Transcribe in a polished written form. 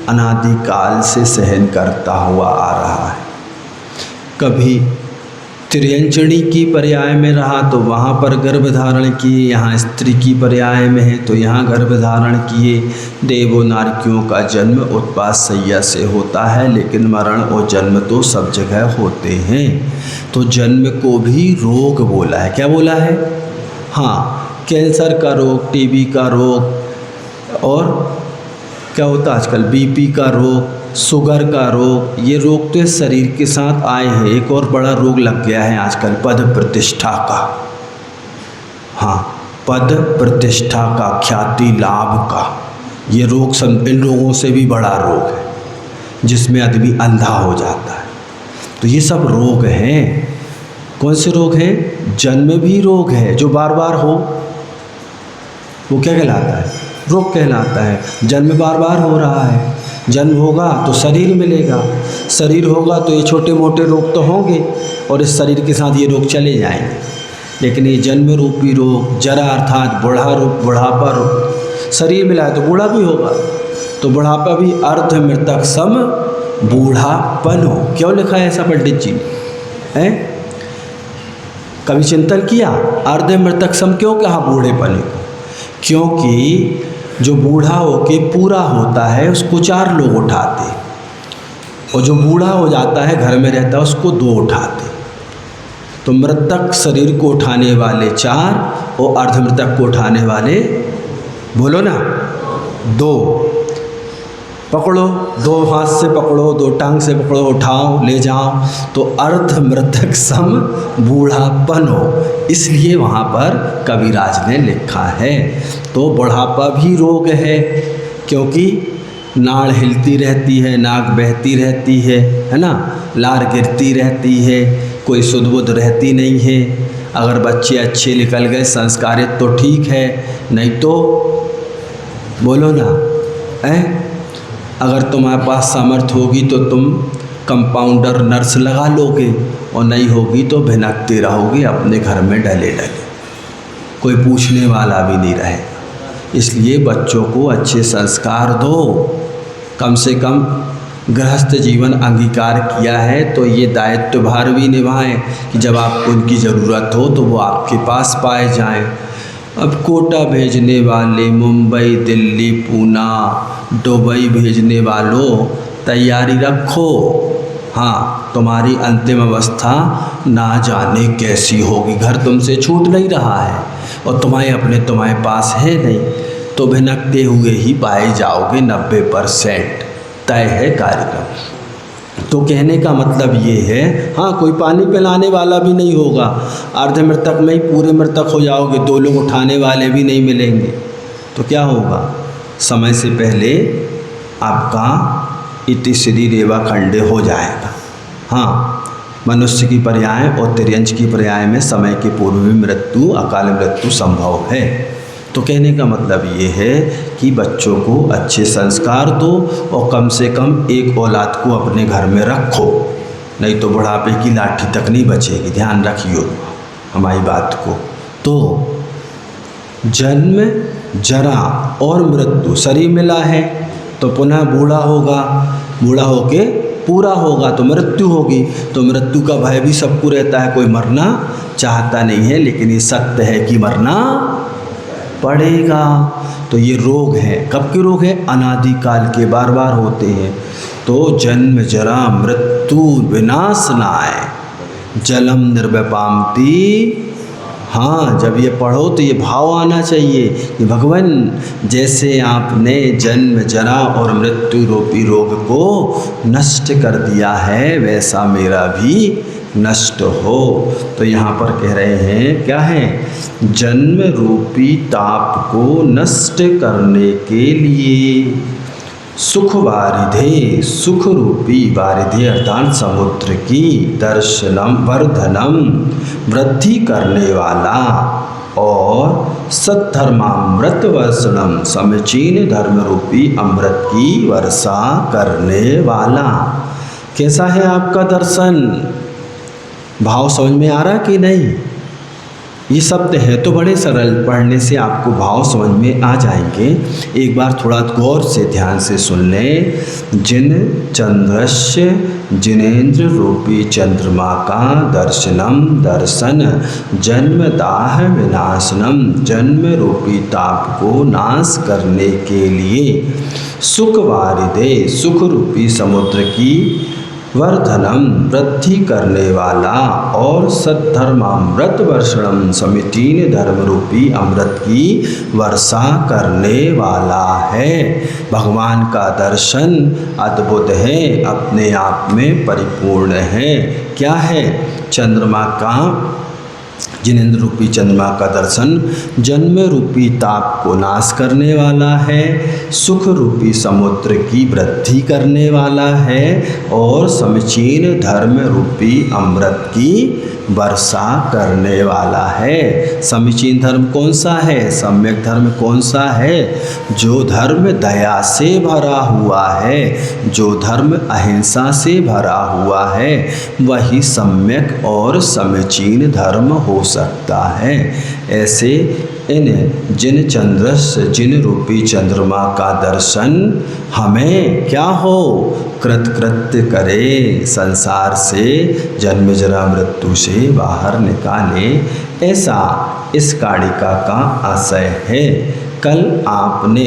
अनादिकाल से सहन करता हुआ आ रहा है। कभी त्रियंचणी की पर्याय में रहा तो वहाँ पर गर्भ धारण किए, यहाँ स्त्री की पर्याय में है तो यहाँ गर्भ धारण किए। देवों नारियों का जन्म उत्पात शैया से होता है, लेकिन मरण और जन्म तो सब जगह होते हैं। तो जन्म को भी रोग बोला है। क्या बोला है? हाँ, कैंसर का रोग, टीबी का रोग, और क्या होता है आजकल बीपी का रोग, शुगर का रोग, ये रोग तो शरीर के साथ आए हैं। एक और बड़ा रोग लग गया है आजकल, पद प्रतिष्ठा का। हाँ, पद प्रतिष्ठा का, ख्याति लाभ का, ये रोग इन रोगों से भी बड़ा रोग है, जिसमें आदमी अंधा हो जाता है। तो ये सब रोग हैं। कौन से रोग हैं? जन्म भी रोग है, जो बार बार हो वो क्या कहलाता है? रोग कहलाता है। जन्म बार बार हो रहा है। जन्म होगा तो शरीर मिलेगा, शरीर होगा तो ये छोटे मोटे रोग तो होंगे, और इस शरीर के साथ ये रोग चले जाएंगे। लेकिन ये जन्म रूपी रोग, जरा अर्थात बुढ़ापा रोग, शरीर मिला है तो बूढ़ा भी होगा, तो बुढ़ापा भी अर्ध मृतक सम बूढ़ापन हो। क्यों लिखा है ऐसा पंडित जी ने? हैं? कभी चिंतन किया? अर्ध मृतक सम क्यों कहा बूढ़ेपन को? क्योंकि जो बूढ़ा होके पूरा होता है उसको 4 लोग उठाते, और जो बूढ़ा हो जाता है घर में रहता है उसको 2 उठाते। तो मृतक शरीर को उठाने वाले 4 और अर्धमृतक को उठाने वाले, बोलो ना, 2। पकड़ो, 2 हाथ से पकड़ो, 2 टांग से पकड़ो, उठाओ, ले जाओ, तो अर्ध मृतक सम बूढ़ापन हो। इसलिए वहाँ पर कविराज ने लिखा है। तो बुढ़ापा भी रोग है, क्योंकि नाड़ हिलती रहती है, नाक बहती रहती है ना, लार गिरती रहती है, कोई सुध बुध रहती नहीं है। अगर बच्चे अच्छे निकल गए, संस्कारित, तो ठीक है, नहीं तो बोलो ना, अगर तुम्हारे पास सामर्थ्य होगी तो तुम कंपाउंडर नर्स लगा लोगे, और नहीं होगी तो भिनकते रहोगे अपने घर में डले डले, कोई पूछने वाला भी नहीं रहेगा। इसलिए बच्चों को अच्छे संस्कार दो। कम से कम गृहस्थ जीवन अंगीकार किया है तो ये दायित्व भार भी निभाएं कि जब आपको उनकी ज़रूरत हो तो वो आपके पास पाए जाएं। अब कोटा भेजने वाले, मुंबई, दिल्ली, पूना, दुबई भेजने वालों, तैयारी रखो। हाँ, तुम्हारी अंतिम अवस्था ना जाने कैसी होगी। घर तुमसे छूट नहीं रहा है और तुम्हारे पास है नहीं, तो भिनकते हुए ही पाए जाओगे। 90% तय है कार्यक्रम। तो कहने का मतलब ये है, हाँ, कोई पानी पिलाने वाला भी नहीं होगा, अर्ध मृतक में ही पूरे मृतक हो जाओगे, 2 लोग उठाने वाले भी नहीं मिलेंगे। तो क्या होगा? समय से पहले आपका इति श्री रेवा खंडे हो जाएगा। हाँ, मनुष्य की पर्याय और तिर्यंच की पर्याय में समय के पूर्व में मृत्यु, अकाल मृत्यु संभव है। तो कहने का मतलब ये है कि बच्चों को अच्छे संस्कार दो और कम से कम एक औलाद को अपने घर में रखो, नहीं तो बुढ़ापे की लाठी तक नहीं बचेगी। ध्यान रखियो हमारी बात को। तो जन्म, जरा और मृत्यु, शरीर मिला है तो पुनः बूढ़ा होगा, बूढ़ा होके पूरा होगा तो मृत्यु होगी। तो मृत्यु का भय भी सबको रहता है, कोई मरना चाहता नहीं है, लेकिन ये सत्य है कि मरना पड़ेगा। तो ये रोग है। कब के रोग है? अनादिकाल के, बार बार होते हैं। तो जन्म, जरा, मृत्यु, विनाश नाय, जलम निर्वपामति। हाँ, जब ये पढ़ो तो ये भाव आना चाहिए कि भगवान, जैसे आपने जन्म, जरा और मृत्यु रूपी रोग को नष्ट कर दिया है, वैसा मेरा भी नष्ट हो। तो यहाँ पर कह रहे हैं, क्या है? जन्म रूपी ताप को नष्ट करने के लिए सुख वारिधे, सुख रूपी वारिधे अर्थात समुद्र की दर्शनम वर्धनम, वृद्धि करने वाला, और सद्धर्मामृत वर्षणम, समीचीन धर्म रूपी अमृत की वर्षा करने वाला। कैसा है आपका दर्शन? भाव समझ में आ रहा कि नहीं? ये शब्द है तो बड़े सरल, पढ़ने से आपको भाव समझ में आ जाएंगे। एक बार थोड़ा गौर से ध्यान से सुन लें। जिन चंद्रस्य जिनेन्द्र रूपी चंद्रमा का दर्शनम दर्शन जन्मदाह विनाशनम, जन्म रूपी ताप को नाश करने के लिए सुख वारिदे, सुख रूपी समुद्र की वर्धनम वृद्धि करने वाला और सद्धर्मामृत वर्षणम समीचीन धर्म रूपी अमृत की वर्षा करने वाला है। भगवान का दर्शन अद्भुत है, अपने आप में परिपूर्ण है। क्या है? चंद्रमा का, जिनेन्द्र रूपी चंद्रमा का दर्शन जन्म रूपी ताप को नाश करने वाला है, सुख रूपी समुद्र की वृद्धि करने वाला है और समीचीन धर्म रूपी अमृत की वर्षा करने वाला है। समीचीन धर्म कौन सा है? सम्यक धर्म कौन सा है? जो धर्म दया से भरा हुआ है, जो धर्म अहिंसा से भरा हुआ है, वही सम्यक और समीचीन धर्म हो सकता है। ऐसे इन जिन चंद्रस्य, जिन रूपी चंद्रमा का दर्शन हमें क्या हो? कृतकृत्य करे, संसार से जन्म जरा मृत्यु से बाहर निकाले, ऐसा इस कारिका का आशय है। कल आपने